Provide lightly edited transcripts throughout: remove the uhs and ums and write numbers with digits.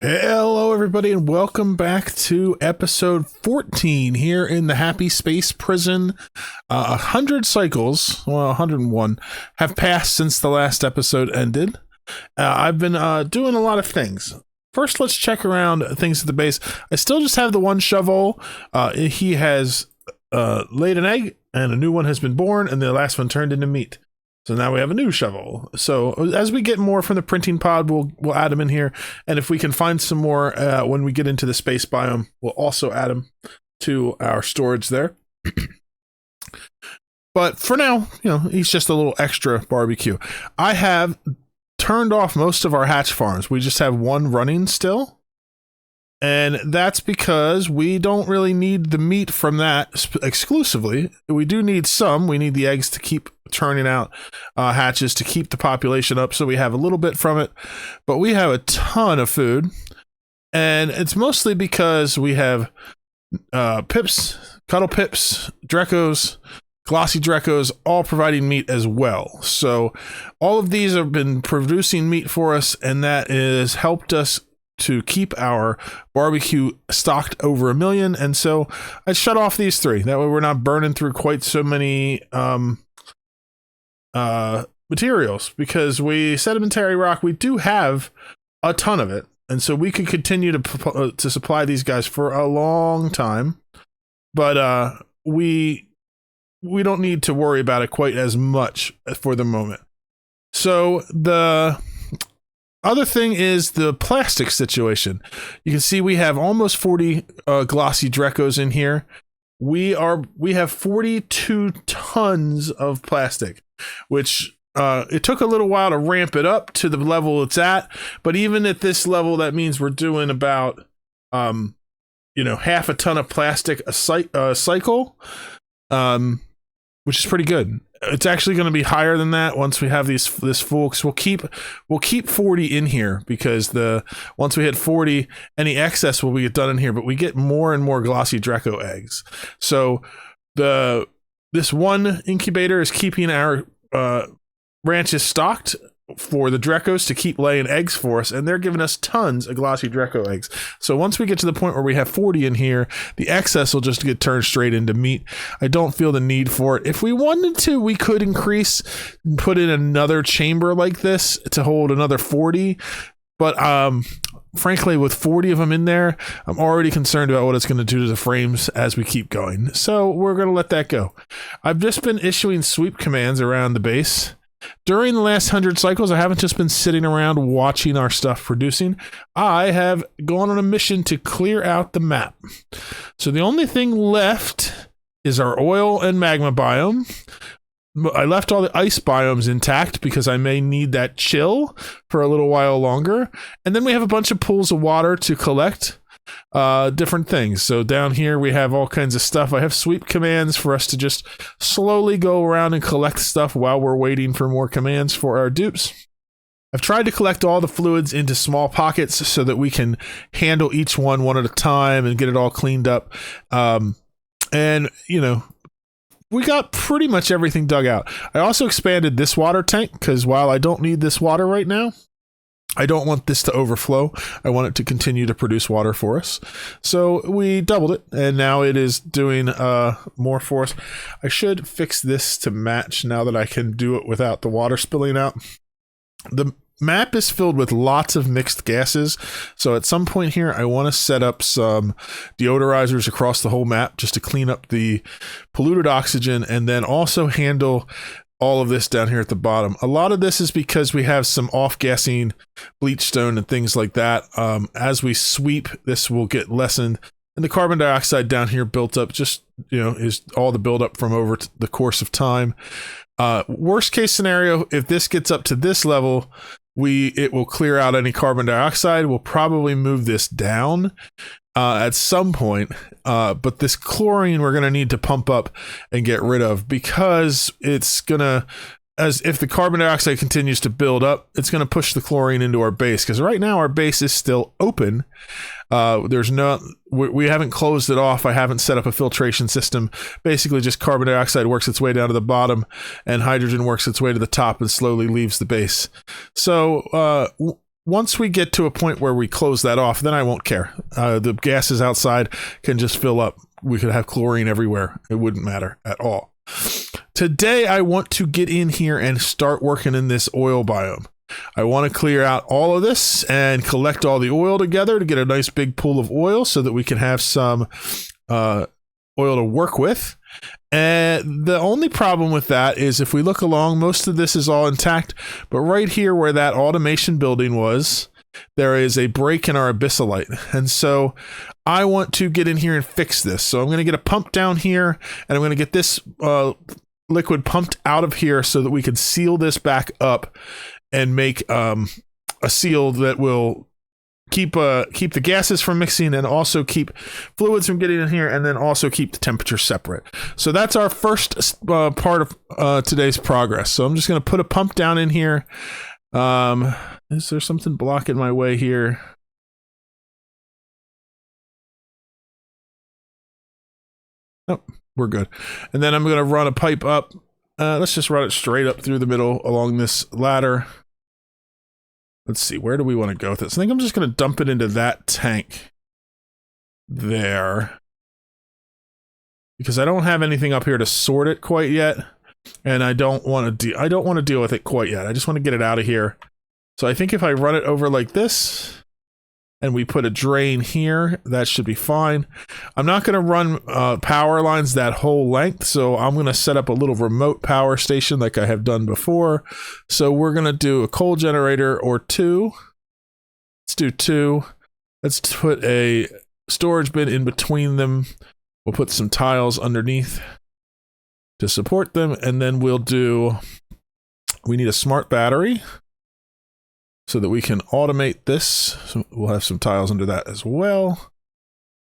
Hello, everybody, and welcome back to episode 14 here in the Happy Space Prison. 100 cycles, well, 101, have passed since the last episode ended. I've been doing a lot of things. First, let's check around things at the base. I still just have the one shovel. He has laid an egg, and a new one has been born, and the last one turned into meat. So now we have a new shovel. So as we get more from the printing pod, we'll add them in here. And if we can find some more when we get into the space biome, we'll also add them to our storage there. But for now, he's just a little extra barbecue. I have turned off most of our hatch farms. We just have one running still. And that's because we don't really need the meat from that exclusively. We do need some. We need the eggs to keep turning out hatches to keep the population up. So we have a little bit from it. But we have a ton of food. And it's mostly because we have pips, cuddle pips, dreckos, glossy dreckos, all providing meat as well. So all of these have been producing meat for us. And that has helped us to keep our barbecue stocked over 1 million. And so I shut off these 3. That way we're not burning through quite so many materials, because sedimentary rock, we do have a ton of it. And so we could continue to supply these guys for a long time. But we don't need to worry about it quite as much for the moment. So the other thing is the plastic situation. You can see we have almost 40 glossy dreckos in here. We have 42 tons of plastic, which it took a little while to ramp it up to the level it's at. But even at this level, that means we're doing about half a ton of plastic a cycle, which is pretty good. It's actually going to be higher than that once we have this full. Cause we'll keep 40 in here, because once we hit 40, any excess will be done in here. But we get more and more glossy drecko eggs. So this one incubator is keeping our ranches stocked for the dreckos to keep laying eggs for us, and they're giving us tons of glossy drecko eggs. So once we get to the point where we have 40 in here, the excess will just get turned straight into meat. I don't feel the need for it. If we wanted to, we could increase and put in another chamber like this to hold another 40, but frankly, with 40 of them in there, I'm already concerned about what it's going to do to the frames as we keep going. So we're going to let that go. I've just been issuing sweep commands around the base. During the last 100 cycles, I haven't just been sitting around watching our stuff producing. I have gone on a mission to clear out the map. So the only thing left is our oil and magma biome. I left all the ice biomes intact because I may need that chill for a little while longer. And then we have a bunch of pools of water to collect different things. So down here we have all kinds of stuff. I have sweep commands for us to just slowly go around and collect stuff while we're waiting for more commands for our dupes. I've tried to collect all the fluids into small pockets so that we can handle each one at a time and get it all cleaned up. We got pretty much everything dug out. I also expanded this water tank because while I don't need this water right now, I don't want this to overflow. I want it to continue to produce water for us. So we doubled it, and now it is doing more for us. I should fix this to match now that I can do it without the water spilling out. The map is filled with lots of mixed gases. So at some point here, I want to set up some deodorizers across the whole map just to clean up the polluted oxygen, and then also handle all of this down here at the bottom. A lot of this is because we have some off-gassing bleach stone and things like that. As we sweep, this will get lessened. And the carbon dioxide down here built up just, is all the buildup from over the course of time. Worst case scenario, if this gets up to this level, it will clear out any carbon dioxide. We'll probably move this down at some point, but this chlorine we're going to need to pump up and get rid of, because it's going to, as if the carbon dioxide continues to build up, it's going to push the chlorine into our base, because right now our base is still open. We haven't closed it off. I haven't set up a filtration system. Basically just carbon dioxide works its way down to the bottom and hydrogen works its way to the top and slowly leaves the base. So once we get to a point where we close that off, then I won't care. The gases outside can just fill up. We could have chlorine everywhere. It wouldn't matter at all. Today, I want to get in here and start working in this oil biome. I want to clear out all of this and collect all the oil together to get a nice big pool of oil so that we can have some oil to work with. And the only problem with that is if we look along, most of this is all intact, but right here where that automation building was, there is a break in our abyssalite. And so I want to get in here and fix this. So I'm going to get a pump down here, and I'm going to get this liquid pumped out of here so that we can seal this back up and make a seal that will keep the gases from mixing and also keep fluids from getting in here, and then also keep the temperature separate. So that's our first part of today's progress. So I'm just going to put a pump down in here. Is there something blocking my way here? Oh, we're good. And then I'm going to run a pipe up. Let's just run it straight up through the middle along this ladder. Let's see, where do we want to go with this? I think I'm just going to dump it into that tank there, because I don't have anything up here to sort it quite yet, and I don't want to deal with it quite yet. I just want to get it out of here. So I think if I run it over like this, and we put a drain here, that should be fine. I'm not going to run power lines that whole length, so I'm going to set up a little remote power station like I have done before. So we're going to do a coal generator or two. Let's do two. Let's put a storage bin in between them. We'll put some tiles underneath to support them, and then we need a smart battery so that we can automate this. So we'll have some tiles under that as well.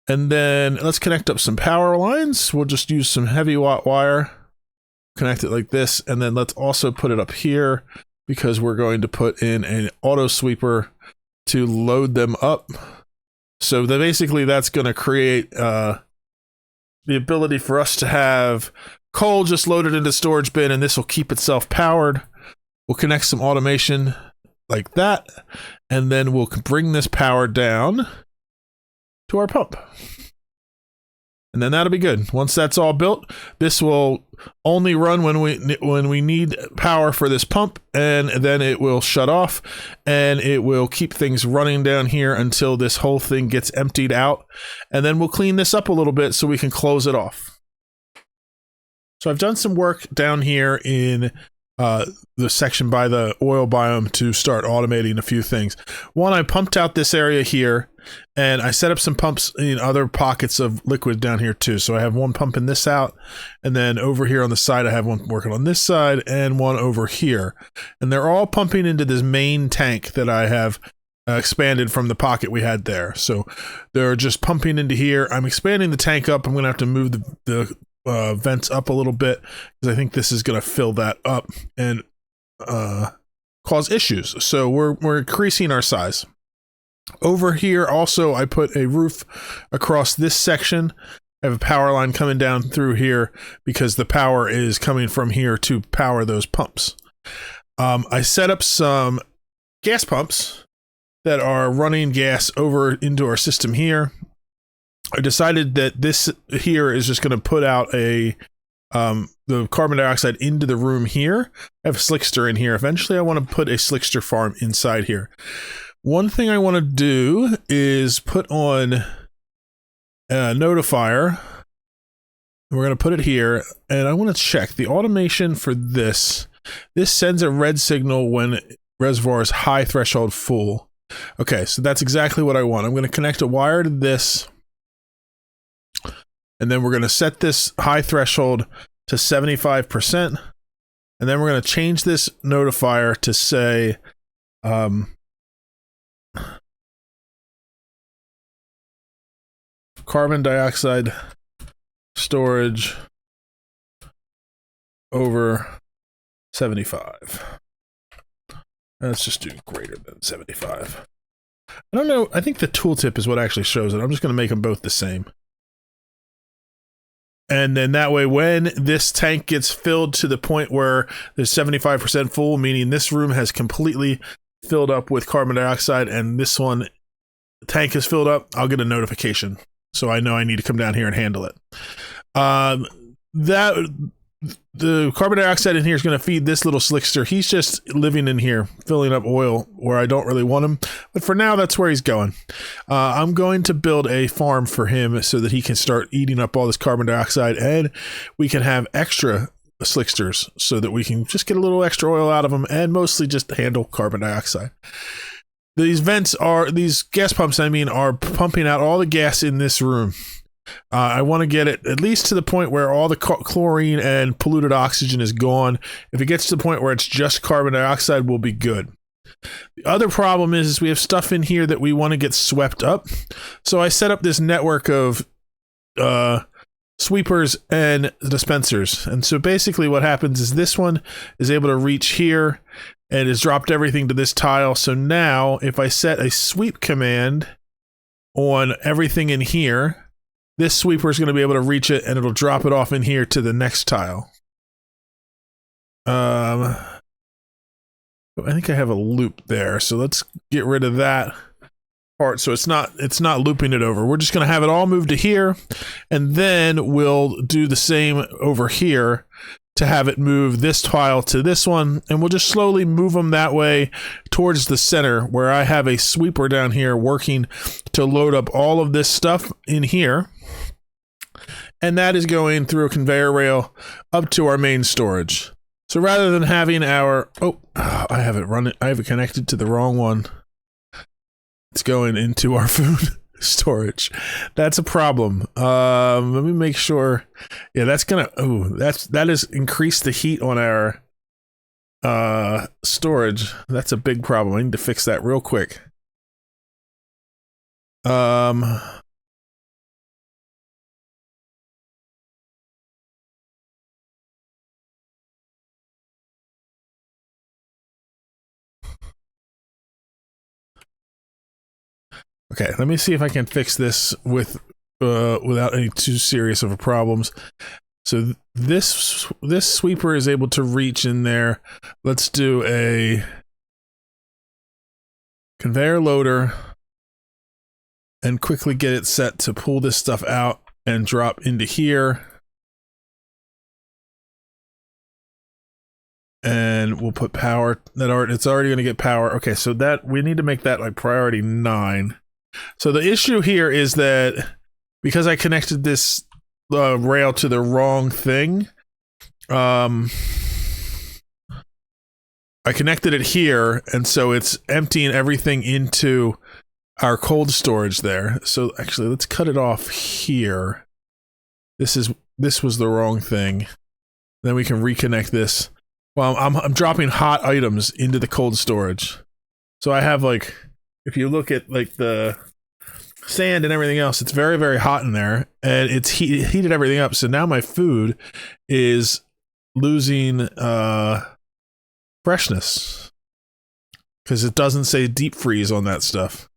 And then let's connect up some power lines. We'll just use some heavy watt wire, connect it like this, and then let's also put it up here because we're going to put in an auto sweeper to load them up. So that basically that's going to create the ability for us to have coal just loaded into storage bin, and this will keep itself powered. We'll connect some automation like that, and then we'll bring this power down to our pump. And then that'll be good. Once that's all built, this will only run when we need power for this pump, and then it will shut off, and it will keep things running down here until this whole thing gets emptied out, and then we'll clean this up a little bit so we can close it off. So I've done some work down here in the section by the oil biome to start automating a few things. One, I pumped out this area here, and I set up some pumps in other pockets of liquid down here too. So I have one pumping this out, and then over here on the side I have one working on this side and one over here, and they're all pumping into this main tank that I have expanded from the pocket we had there. So they're just pumping into here. I'm expanding the tank up. I'm gonna have to move the vents up a little bit because I think this is going to fill that up and cause issues. So we're increasing our size. Over here also I put a roof across this section. I have a power line coming down through here because the power is coming from here to power those pumps. I set up some gas pumps that are running gas over into our system here. I decided that this here is just going to put out the carbon dioxide into the room here. I have a Slickster in here. Eventually I want to put a Slickster farm inside here. One thing I want to do is put on a notifier. We're going to put it here, and I want to check the automation for this. This sends a red signal when reservoir is high threshold full. Okay, so that's exactly what I want. I'm going to connect a wire to this, and then we're going to set this high threshold to 75%. And then we're going to change this notifier to say, carbon dioxide storage over 75. Let's just do greater than 75. I don't know. I think the tooltip is what actually shows it. I'm just going to make them both the same. And then that way, when this tank gets filled to the point where there's 75% full, meaning this room has completely filled up with carbon dioxide and this one tank is filled up, I'll get a notification. So I know I need to come down here and handle it. The carbon dioxide in here is going to feed this little slickster. He's just living in here, filling up oil where I don't really want him. But for now, that's where he's going. I'm going to build a farm for him so that he can start eating up all this carbon dioxide and we can have extra slicksters so that we can just get a little extra oil out of them and mostly just handle carbon dioxide. These gas pumps, are pumping out all the gas in this room. I want to get it at least to the point where all the chlorine and polluted oxygen is gone. If it gets to the point where it's just carbon dioxide, we'll be good. The other problem is we have stuff in here that we want to get swept up. So I set up this network of sweepers and dispensers. And so basically what happens is this one is able to reach here and has dropped everything to this tile. So now if I set a sweep command on everything in here, this sweeper is going to be able to reach it and it'll drop it off in here to the next tile. I think I have a loop there, so let's get rid of that part so it's not looping it over. We're just going to have it all move to here, and then we'll do the same over here to have it move this tile to this one, and we'll just slowly move them that way towards the center where I have a sweeper down here working to load up all of this stuff in here. And that is going through a conveyor rail up to our main storage. So rather than having our, I have it connected to the wrong one. It's going into our food storage. That's a problem. Let me make sure. Yeah, that's gonna, that has increased the heat on our storage. That's a big problem. I need to fix that real quick. Okay, let me see if I can fix this without any too serious of a problems. So this sweeper is able to reach in there. Let's do a conveyor loader and quickly get it set to pull this stuff out and drop into here. And we'll put power it's already going to get power. Okay, so that we need to make that like priority 9. So the issue here is that because I connected this rail to the wrong thing, I connected it here, and so it's emptying everything into our cold storage there. So actually, let's cut it off here. This was the wrong thing. Then we can reconnect this. Well, I'm dropping hot items into the cold storage. So I have like, if you look at like the sand and everything else, it's very, very hot in there, and it's heated everything up. So now my food is losing freshness because it doesn't say deep freeze on that stuff.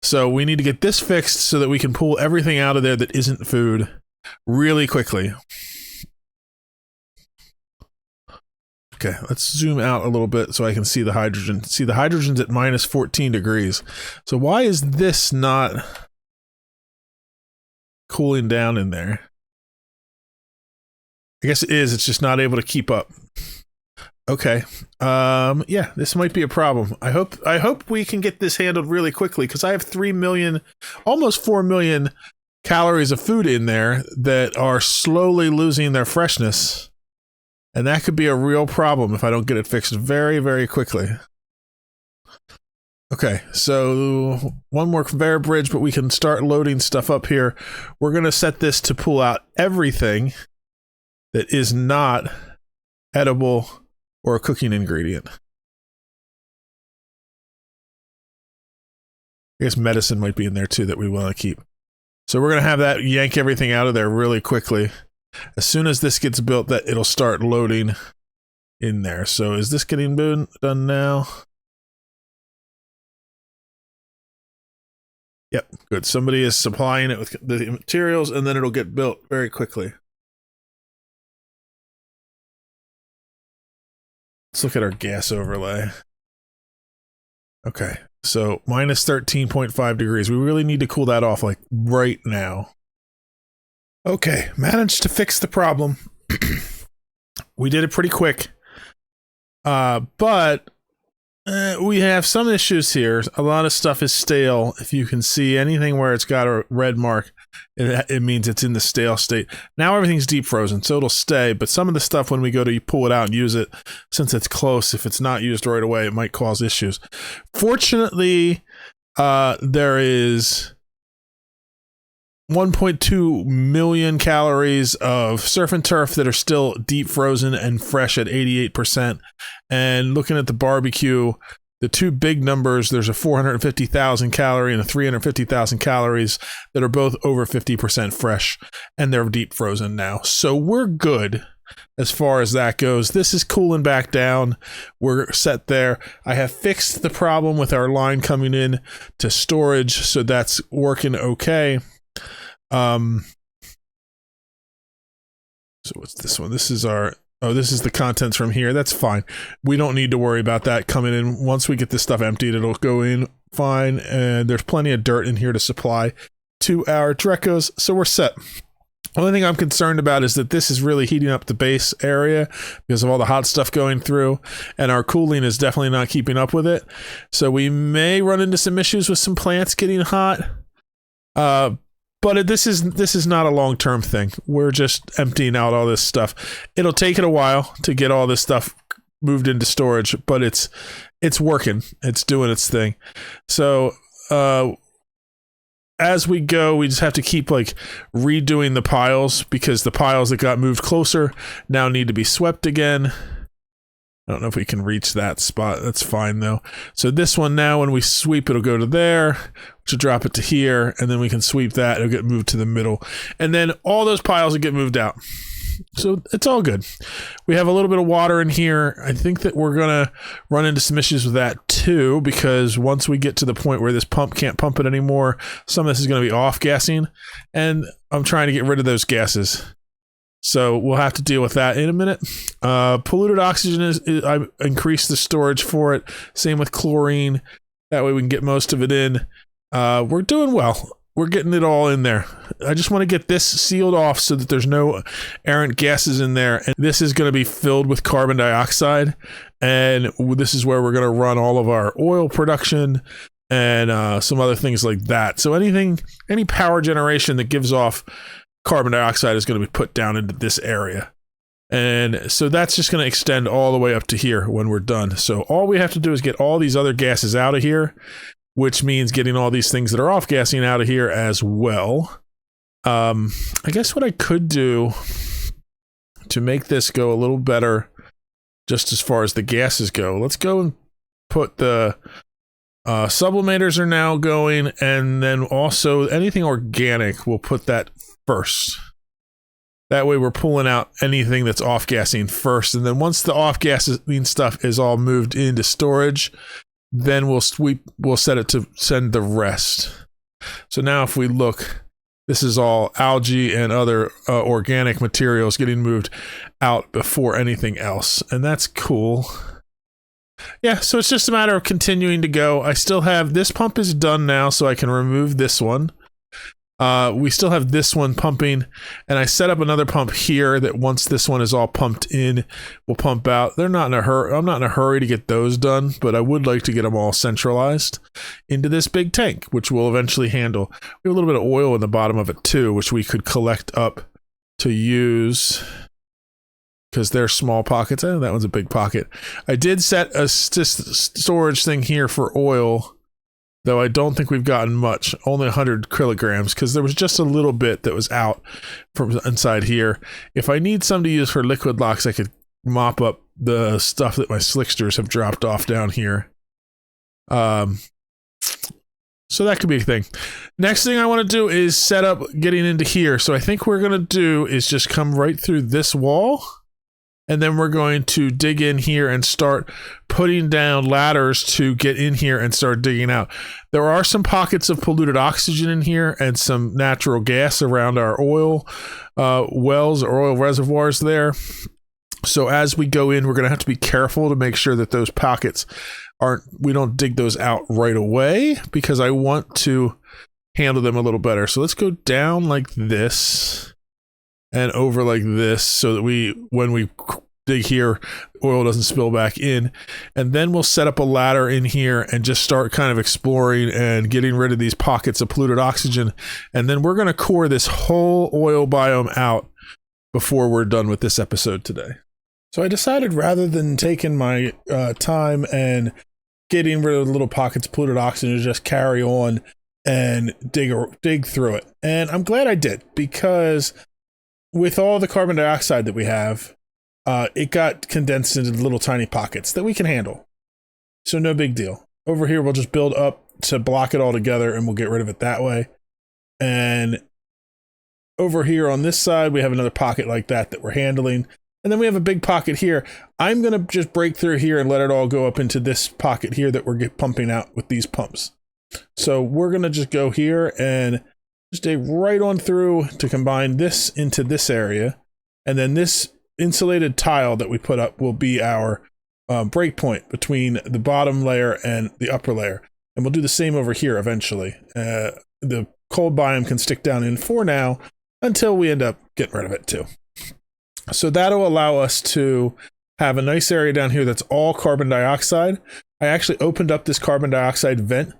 So we need to get this fixed so that we can pull everything out of there that isn't food really quickly. Okay, let's zoom out a little bit so I can see the hydrogen. See, the hydrogen's at minus 14 degrees. So why is this not cooling down in there? I guess it is. It's just not able to keep up. Okay. Yeah, this might be a problem. I hope we can get this handled really quickly because I have 3 million, almost 4 million calories of food in there that are slowly losing their freshness. And that could be a real problem if I don't get it fixed very, very quickly. Okay, so one more conveyor bridge, but we can start loading stuff up here. We're going to set this to pull out everything that is not edible or a cooking ingredient. I guess medicine might be in there too that we want to keep. So we're going to have that yank everything out of there really quickly. As soon as this gets built, that it'll start loading in there. So is this getting done now? Yep, good. Somebody is supplying it with the materials, and then it'll get built very quickly. Let's look at our gas overlay. Okay, so minus 13.5 degrees. We really need to cool that off like right now. Okay, managed to fix the problem. We did it pretty quick. But we have some issues here. A lot of stuff is stale. If you can see anything where it's got a red mark, it means it's in the stale state. Now everything's deep frozen, so it'll stay. But some of the stuff, when we go to pull it out and use it, since it's close, if it's not used right away, it might cause issues. Fortunately, there is 1.2 million calories of surf and turf that are still deep frozen and fresh at 88%. And looking at the barbecue, the two big numbers, there's a 450,000 calorie and a 350,000 calories that are both over 50% fresh, and they're deep frozen now. So we're good as far as that goes. This is cooling back down. We're set there. I have fixed the problem with our line coming in to storage, so that's working okay. So what's this one? This is our, this is the contents from here. That's fine. We don't need to worry about that coming in. Once we get this stuff emptied, it'll go in fine. And there's plenty of dirt in here to supply to our dreckos. So we're set. The only thing I'm concerned about is that this is really heating up the base area because of all the hot stuff going through, and our cooling is definitely not keeping up with it. So we may run into some issues with some plants getting hot. But this is not a long-term thing. We're just emptying out all this stuff. It'll take it a while to get all this stuff moved into storage, but it's working. It's doing its thing. So as we go, we just have to keep like redoing the piles, because the piles that got moved closer now need to be swept again. I don't know if we can reach that spot. That's fine though. So this one now, when we sweep, it'll go to there, which will drop it to here, and then we can sweep that. It'll get moved to the middle, and then all those piles will get moved out. So it's all good. We have a little bit of water in here. I think that we're gonna run into some issues with that too, because once we get to the point where this pump can't pump it anymore, some of this is going to be off gassing, and I'm trying to get rid of those gases. So we'll have to deal with that in a minute. Polluted oxygen I increased the storage for it. Same with chlorine. That way we can get most of it in. We're doing well. We're getting it all in there. I just want to get this sealed off so that there's no errant gases in there. And this is going to be filled with carbon dioxide. And this is where we're going to run all of our oil production and some other things like that. So any power generation that gives off carbon dioxide is going to be put down into this area. And so that's just going to extend all the way up to here when we're done. So all we have to do is get all these other gases out of here, which means getting all these things that are off gassing out of here as well. I guess what I could do to make this go a little better, just as far as the gases go, let's go and put the sublimators are now going, and then also anything organic, we'll put that first. That way we're pulling out anything that's off-gassing first, and then once the off-gassing stuff is all moved into storage, then we'll set it to send the rest. So now if we look, this is all algae and other organic materials getting moved out before anything else, and that's cool. Yeah, so it's just a matter of continuing to go. I still have, this pump is done now, so I can remove this one. We still have this one pumping, and I set up another pump here that once this one is all pumped in, will pump out. They're not in a hurry. I'm not in a hurry to get those done, but I would like to get them all centralized into this big tank, which we'll eventually handle. We have a little bit of oil in the bottom of it too, which we could collect up to use, because they're small pockets. Oh, that one's a big pocket. I did set a storage thing here for oil, though I don't think we've gotten much, only 100 kilograms, because there was just a little bit that was out from inside here. If I need some to use for liquid locks, I could mop up the stuff that my slicksters have dropped off down here. So that could be a thing. Next thing I want to do is set up getting into here. So I think what we're going to do is just come right through this wall, and then we're going to dig in here and start putting down ladders to get in here and start digging out. There are some pockets of polluted oxygen in here and some natural gas around our oil wells or oil reservoirs there. So as we go in, we're going to have to be careful to make sure that those pockets we don't dig those out right away, because I want to handle them a little better. So let's go down like this and over like this, so that when we dig here, oil doesn't spill back in. And then we'll set up a ladder in here and just start kind of exploring and getting rid of these pockets of polluted oxygen. And then we're going to core this whole oil biome out before we're done with this episode today. So I decided, rather than taking my time and getting rid of the little pockets of polluted oxygen, to just carry on and dig through it. And I'm glad I did, because with all the carbon dioxide that we have, it got condensed into little tiny pockets that we can handle. So no big deal. Over here, we'll just build up to block it all together, and we'll get rid of it that way. And over here on this side, we have another pocket like that we're handling. And then we have a big pocket here. I'm going to just break through here and let it all go up into this pocket here that we're pumping out with these pumps. So we're going to just go here and just dig right on through to combine this into this area. And then this insulated tile that we put up will be our breakpoint between the bottom layer and the upper layer. And we'll do the same over here eventually. The cold biome can stick down in for now until we end up getting rid of it too. So that'll allow us to have a nice area down here that's all carbon dioxide. I actually opened up this carbon dioxide vent.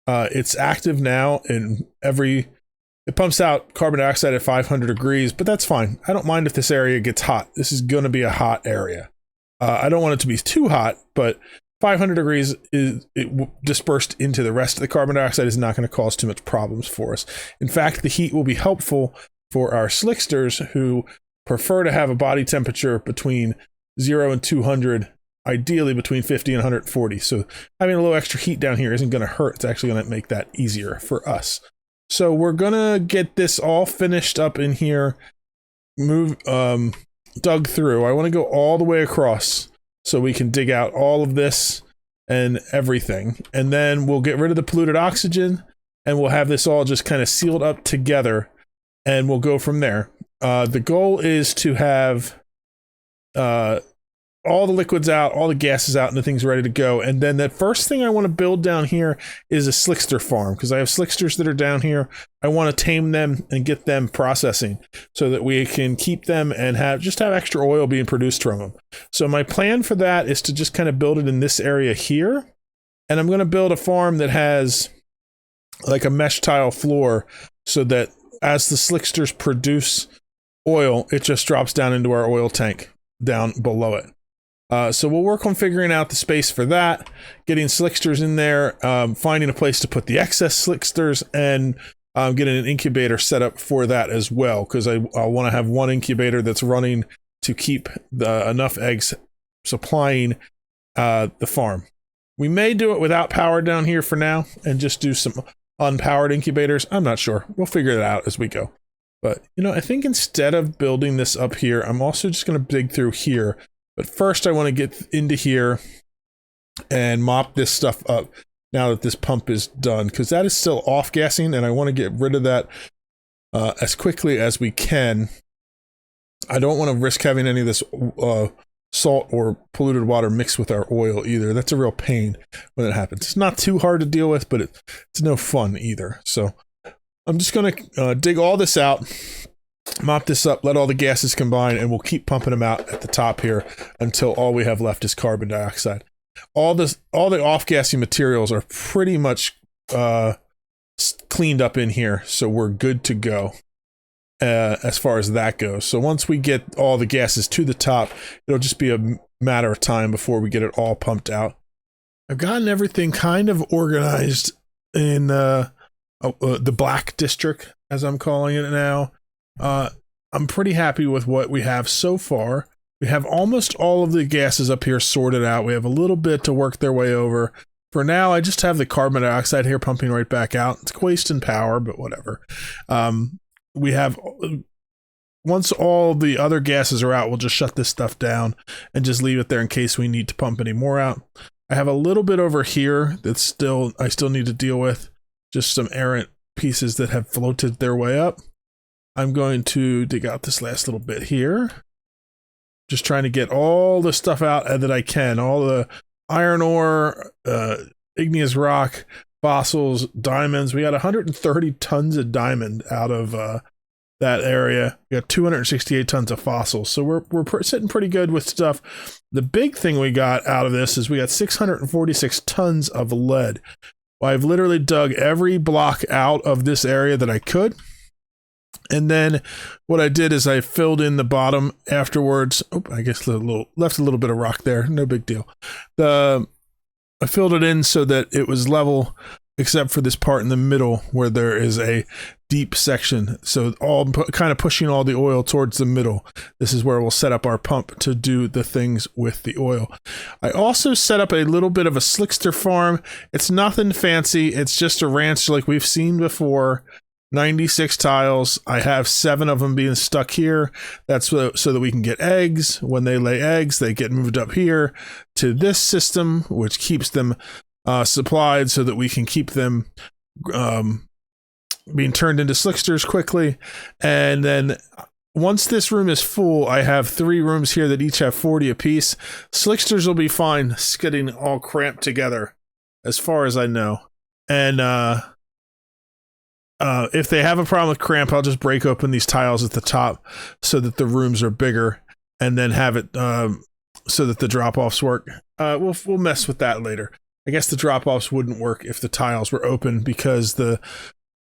It's active now, and it pumps out carbon dioxide at 500 degrees, but that's fine. I don't mind if this area gets hot. This is going to be a hot area. I don't want it to be too hot, but 500 degrees dispersed into the rest of the carbon dioxide is not going to cause too much problems for us. In fact, the heat will be helpful for our slicksters, who prefer to have a body temperature between 0 and 200, ideally between 50 and 140. So having a little extra heat down here isn't going to hurt. It's actually going to make that easier for us. So we're going to get this all finished up in here, dug through. I want to go all the way across so we can dig out all of this and everything. And then we'll get rid of the polluted oxygen, and we'll have this all just kind of sealed up together, and we'll go from there. The goal is to have all the liquids out, all the gases out, and the thing's ready to go. And then the first thing I want to build down here is a slickster farm, because I have slicksters that are down here. I want to tame them and get them processing so that we can keep them and have extra oil being produced from them. So my plan for that is to just kind of build it in this area here. And I'm going to build a farm that has like a mesh tile floor, so that as the slicksters produce oil, it just drops down into our oil tank down below it. So we'll work on figuring out the space for that, getting slicksters in there, finding a place to put the excess slicksters, and getting an incubator set up for that as well, because I want to have one incubator that's running to keep enough eggs supplying the farm. We may do it without power down here for now and just do some unpowered incubators. I'm not sure. We'll figure it out as we go. But, I think instead of building this up here, I'm also just going to dig through here. But first I want to get into here and mop this stuff up now that this pump is done, because that is still off-gassing, and I want to get rid of that as quickly as we can. I don't want to risk having any of this salt or polluted water mixed with our oil either. That's a real pain when it happens. It's not too hard to deal with, but it's no fun either. So I'm just going to dig all this out, mop this up, let all the gases combine, and we'll keep pumping them out at the top here until all we have left is carbon dioxide. All the off-gassing materials are pretty much cleaned up in here, so we're good to go as far as that goes. So once we get all the gases to the top, it'll just be a matter of time before we get it all pumped out. I've gotten everything kind of organized in the black district, as I'm calling it now. I'm pretty happy with what we have so far. We have almost all of the gases up here sorted out. We have a little bit to work their way over. For now, I just have the carbon dioxide here pumping right back out. It's wasting power, but whatever. We have, once all the other gases are out, we'll just shut this stuff down and just leave it there in case we need to pump any more out. I have a little bit over here that's I still need to deal with. Just some errant pieces that have floated their way up. I'm going to dig out this last little bit here. just trying to get all the stuff out that I can, all the iron ore, igneous rock, fossils, diamonds. We got 130 tons of diamond out of that area. We got 268 tons of fossils, so we're sitting pretty good with stuff. The big thing we got out of this is we got 646 tons of lead. I've literally dug every block out of this area that I could. And then what I did is I filled in the bottom afterwards. Oh, I guess left a little bit of rock there. No big deal. I filled it in so that it was level, except for this part in the middle where there is a deep section. So kind of pushing all the oil towards the middle. This is where we'll set up our pump to do the things with the oil. I also set up a little bit of a Slickster farm. It's nothing fancy. It's just a ranch like we've seen before. 96 tiles. I have 7 of them being stuck here. That's so that we can get eggs. When they lay eggs, they get moved up here to this system, which keeps them supplied so that we can keep them being turned into Slicksters quickly. And then once this room is full, I have 3 rooms here that each have 40 apiece. Slicksters will be fine getting all cramped together, as far as I know. And if they have a problem with cramp, I'll just break open these tiles at the top so that the rooms are bigger, and then have it so that the drop-offs work. We'll mess with that later. I guess the drop-offs wouldn't work if the tiles were open, because they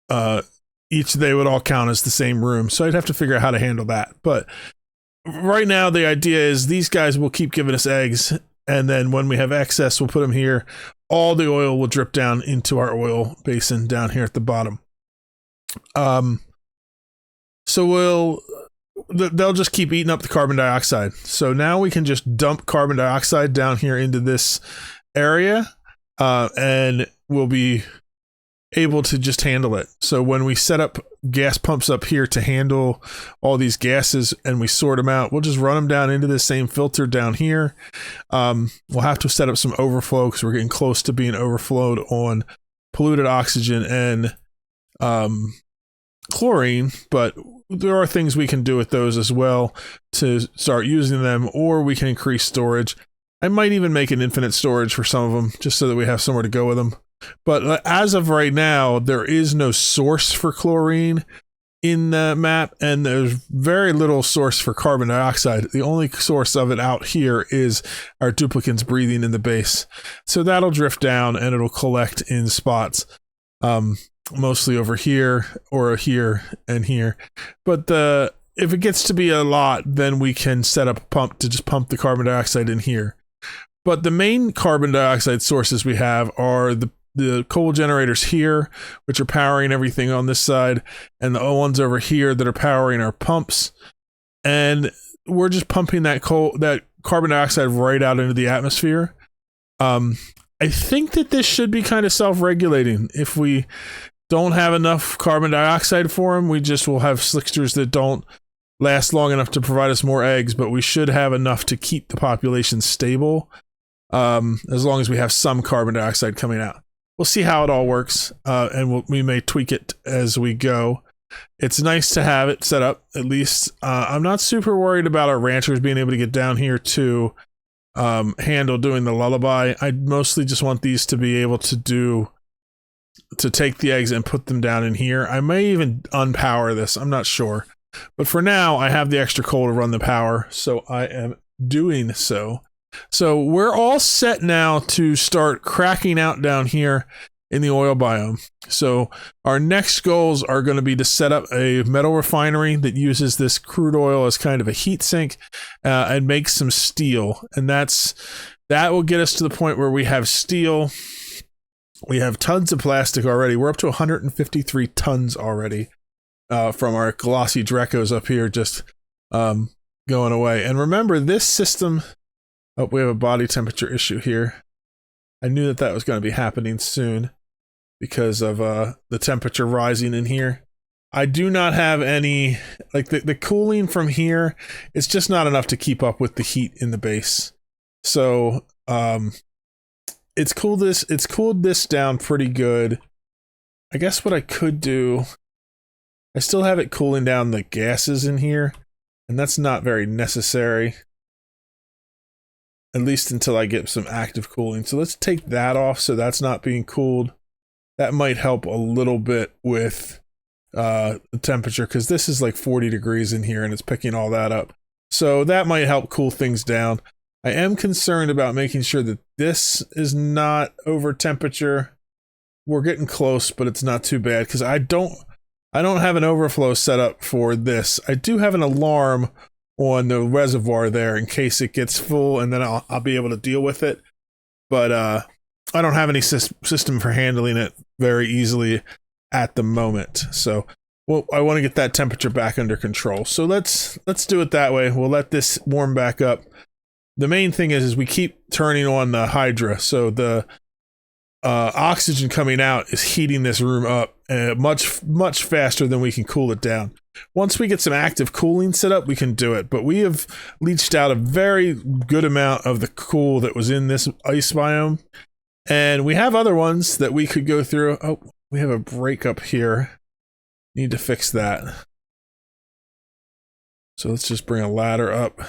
would all count as the same room. So I'd have to figure out how to handle that. But right now, the idea is these guys will keep giving us eggs, and then when we have excess, we'll put them here. All the oil will drip down into our oil basin down here at the bottom. So they'll just keep eating up the carbon dioxide. So now we can just dump carbon dioxide down here into this area, and we'll be able to just handle it. So when we set up gas pumps up here to handle all these gases and we sort them out, we'll just run them down into the same filter down here. We'll have to set up some overflow because we're getting close to being overflowed on polluted oxygen and chlorine, but there are things we can do with those as well to start using them, or we can increase storage. I might even make an infinite storage for some of them just so that we have somewhere to go with them. But as of right now, there is no source for chlorine in the map, and there's very little source for carbon dioxide. The only source of it out here is our duplicants breathing in the base. So that'll drift down and it'll collect in spots. Mostly over here or here and here. But if it gets to be a lot, then we can set up a pump to just pump the carbon dioxide in here. But the main carbon dioxide sources we have are the coal generators here, which are powering everything on this side, and the ones over here that are powering our pumps. And we're just pumping that carbon dioxide right out into the atmosphere. I think that this should be kind of self-regulating. If we don't have enough carbon dioxide for them, we just will have Slicksters that don't last long enough to provide us more eggs, but we should have enough to keep the population stable, as long as we have some carbon dioxide coming out. We'll see how it all works, and we may tweak it as we go. It's nice to have it set up, at least. I'm not super worried about our ranchers being able to get down here to handle doing the lullaby. I mostly just want these to be able to take the eggs and put them down in here. I may even unpower this, I'm not sure. But for now, I have the extra coal to run the power, so I am doing so. So we're all set now to start cracking out down here in the oil biome. So our next goals are going to be to set up a metal refinery that uses this crude oil as kind of a heat sink, and make some steel. And that will get us to the point where we have steel. We have tons of plastic already. We're up to 153 tons already from our glossy dreckos up here just going away. And remember, this system... Oh, we have a body temperature issue here. I knew that was going to be happening soon because of the temperature rising in here. I do not have any... Like, the cooling from here, it's just not enough to keep up with the heat in the base. So, it's cooled this down pretty good. I guess what I could do... I still have it cooling down the gases in here, and that's not very necessary. at least until I get some active cooling. So let's take that off so that's not being cooled. That might help a little bit with the temperature, because this is like 40 degrees in here and it's picking all that up. So that might help cool things down. I am concerned about making sure that this is not over temperature. We're getting close, but it's not too bad, because I don't have an overflow set up for this. I do have an alarm on the reservoir there in case it gets full, and then I'll be able to deal with it. But I don't have any system for handling it very easily at the moment. So well, I want to get that temperature back under control. So let's do it that way. We'll let this warm back up. The main thing is we keep turning on the Hydra, so the oxygen coming out is heating this room up much faster than we can cool it down. Once we get some active cooling set up, we can do it, but we have leached out a very good amount of the cool that was in this ice biome, and we have other ones that we could go through. Oh, we have a break up here. Need to fix that. So let's just bring a ladder up,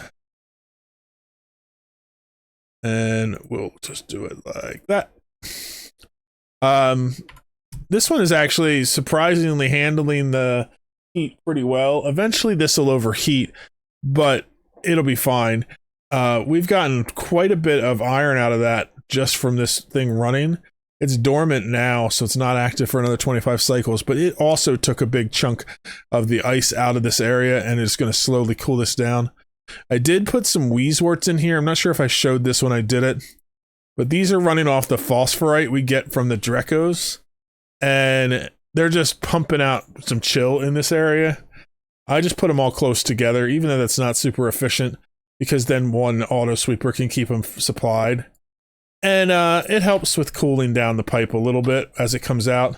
and we'll just do it like that. This one is actually surprisingly handling the heat pretty well. Eventually this will overheat, but it'll be fine. We've gotten quite a bit of iron out of that just from this thing running. It's dormant now, so it's not active for another 25 cycles, but it also took a big chunk of the ice out of this area, and it's going to slowly cool this down. I did put some wheezeworts in here. I'm not sure if I showed this when I did it, but these are running off the phosphorite we get from the dreckos, and they're just pumping out some chill in this area. I just put them all close together, even though that's not super efficient, because then one auto sweeper can keep them supplied. And it helps with cooling down the pipe a little bit as it comes out.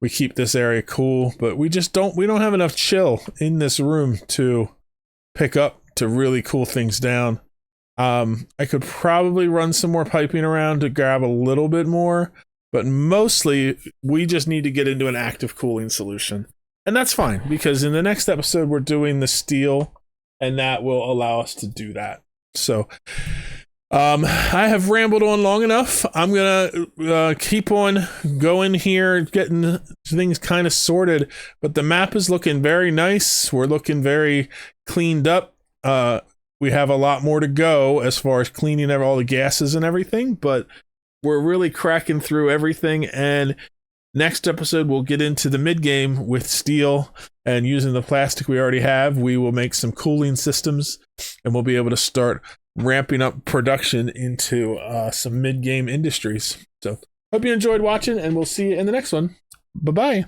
We keep this area cool, but we don't have enough chill in this room to pick up to really cool things down. I could probably run some more piping around to grab a little bit more, but mostly we just need to get into an active cooling solution. And that's fine, because in the next episode we're doing the steel, and that will allow us to do that. So I have rambled on long enough. I'm gonna keep on going here, getting things kind of sorted, but the map is looking very nice. We're looking very cleaned up. We have a lot more to go as far as cleaning all the gases and everything, but we're really cracking through everything. And next episode, we'll get into the mid-game with steel, and using the plastic we already have, we will make some cooling systems, and we'll be able to start ramping up production into some mid-game industries. So hope you enjoyed watching, and we'll see you in the next one. Bye-bye.